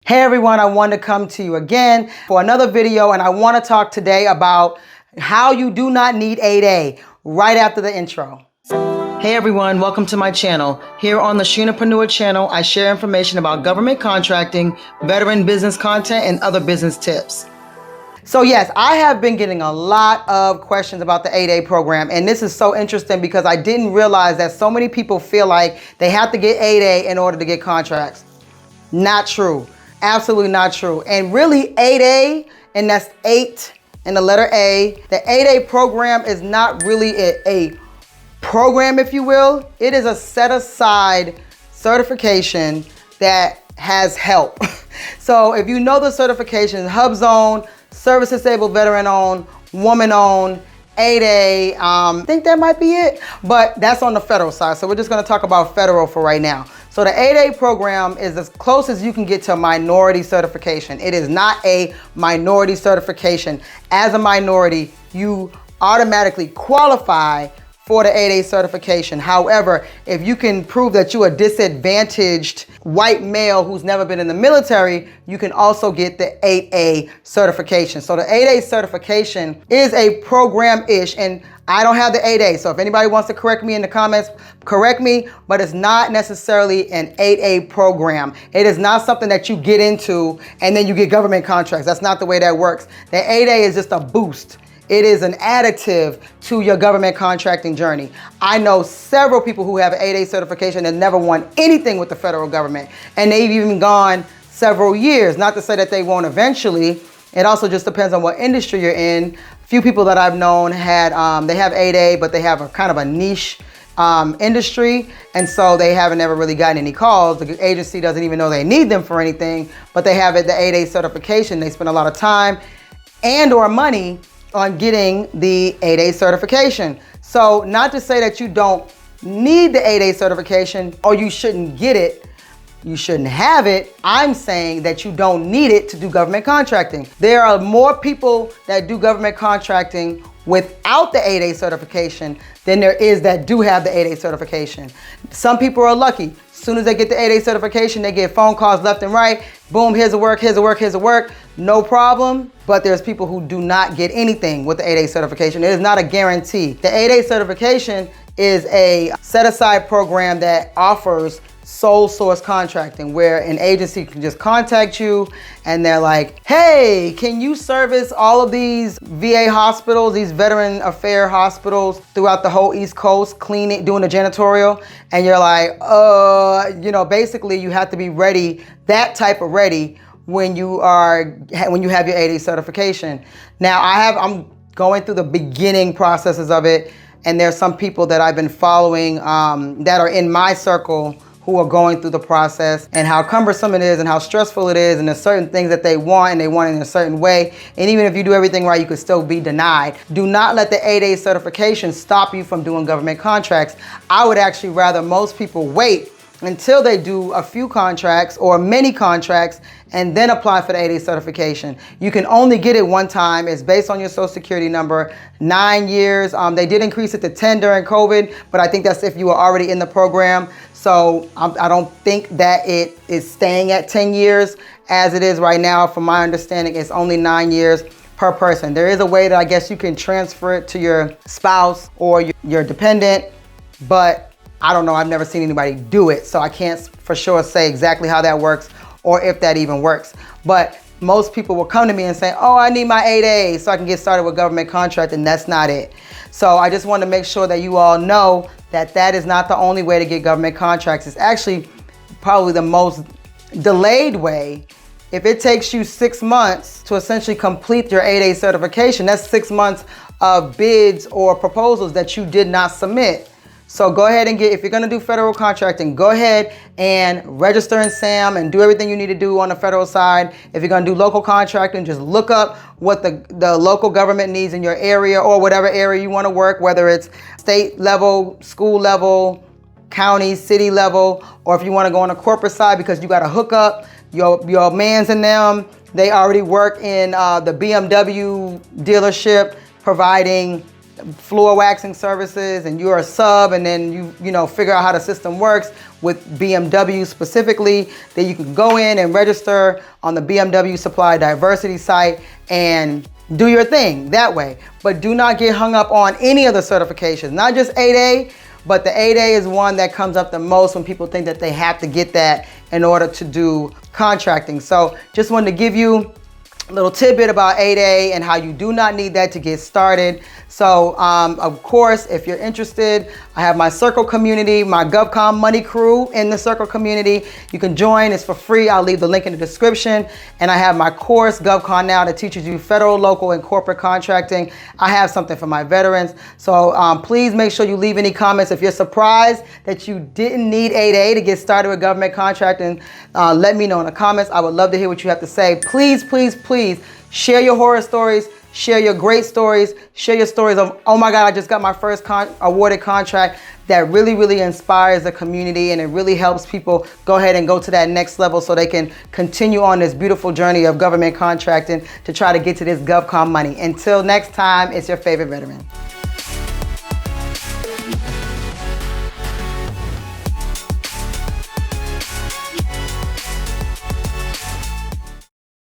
Hey everyone, I wanted to come to you again for another video, and I want to talk today about how you do not need ADay right after the intro. Hey everyone, welcome to my channel. Here on the Sheenapreneur channel, I share information about government contracting, veteran business content, and other business tips. So yes, I have been getting a lot of questions about the ADay program, and this is so interesting because I didn't realize that so many people feel like they have to get ADay in order to get contracts. Not true. Absolutely not true. And really ADay, and that's 8 and the letter A, the ADay program is not really a program, if you will. It is a set aside certification that has help. So if you know the certifications, HUBZone, service disabled veteran owned, woman owned, ADay, I think that might be it, but that's on the federal side. So we're just gonna talk about federal for right now. So the ADay program is as close as you can get to a minority certification. It is not a minority certification. As a minority, you automatically qualify for the ADay certification. However, if you can prove that you're a disadvantaged white male who's never been in the military, you can also get the 8A certification. So the 8A certification is a program-ish, and I don't have the 8A, so if anybody wants to correct me in the comments, correct me, but it's not necessarily an 8A program. It is not something that you get into and then you get government contracts. That's not the way that works. The 8A is just a boost. It is an additive to your government contracting journey. I know several people who have an ADay certification and never won anything with the federal government, and they've even gone several years. Not to say that they won't eventually. It also just depends on what industry you're in. Few people that I've known had, they have ADay, but they have a kind of a niche industry, and so they haven't ever really gotten any calls. The agency doesn't even know they need them for anything, but they have it, the ADay certification. They spend a lot of time and or money on getting the ADay certification. So not to say that you don't need the ADay certification or you shouldn't get it, you shouldn't have it. I'm saying that you don't need it to do government contracting. There are more people that do government contracting without the ADay certification than there is that do have the ADay certification. Some people are lucky. As soon as they get the ADay certification, they get phone calls left and right. Boom, here's the work, here's the work, here's the work. No problem. But there's people who do not get anything with the ADay certification. It is not a guarantee. The ADay certification is a set-aside program that offers sole source contracting, where an agency can just contact you and they're like, hey, can you service all of these VA hospitals, these veteran affair hospitals throughout the whole East Coast, cleaning, doing the janitorial? And you're like, you know, basically you have to be ready, that type of ready, when you have your ADay certification. Now I'm going through the beginning processes of it, and there's some people that I've been following that are in my circle who are going through the process, and how cumbersome it is and how stressful it is, and there's certain things that they want and they want it in a certain way. And even if you do everything right, you could still be denied. Do not let the ADay certification stop you from doing government contracts. I would actually rather most people wait until they do a few contracts or many contracts and then apply for the ADay certification. You can only get it one time. It's based on your social security number, 9 years. They did increase it to 10 during COVID, but I think that's if you were already in the program. So I don't think that it is staying at 10 years as it is right now. From my understanding, it's only 9 years per person. There is a way that I guess you can transfer it to your spouse or your dependent, but I don't know, I've never seen anybody do it, so I can't for sure say exactly how that works or if that even works. But most people will come to me and say, oh, I need my 8A so I can get started with government contract, and that's not it. So I just want to make sure that you all know that that is not the only way to get government contracts. It's actually probably the most delayed way. If it takes you 6 months to essentially complete your ADay certification, that's 6 months of bids or proposals that you did not submit. So go ahead and if you're gonna do federal contracting, go ahead and register in SAM and do everything you need to do on the federal side. If you're gonna do local contracting, just look up what the local government needs in your area or whatever area you wanna work, whether it's state level, school level, county, city level, or if you wanna go on the corporate side because you gotta hook up your mans and them. They already work in the BMW dealership providing floor waxing services and you're a sub, and then you know figure out how the system works with BMW specifically, then you can go in and register on the BMW Supply Diversity site and do your thing that way. But do not get hung up on any of the certifications, not just ADay, but the ADay is one that comes up the most when people think that they have to get that in order to do contracting. So just wanted to give you a little tidbit about ADay and how you do not need that to get started. So of course, if you're interested, I have my Circle community, my GovCon money crew in the Circle community. You can join, it's for free. I'll leave the link in the description. And I have my course, GovCon Now, that teaches you federal, local, and corporate contracting. I have something for my veterans. So please make sure you leave any comments. If you're surprised that you didn't need ADay to get started with government contracting, let me know in the comments. I would love to hear what you have to say. Please, please, please share your horror stories. Share your great stories. Share your stories of, oh my God, I just got my first awarded contract. That really, really inspires the community, and it really helps people go ahead and go to that next level so they can continue on this beautiful journey of government contracting to try to get to this GovCon money. Until next time, it's your favorite veteran.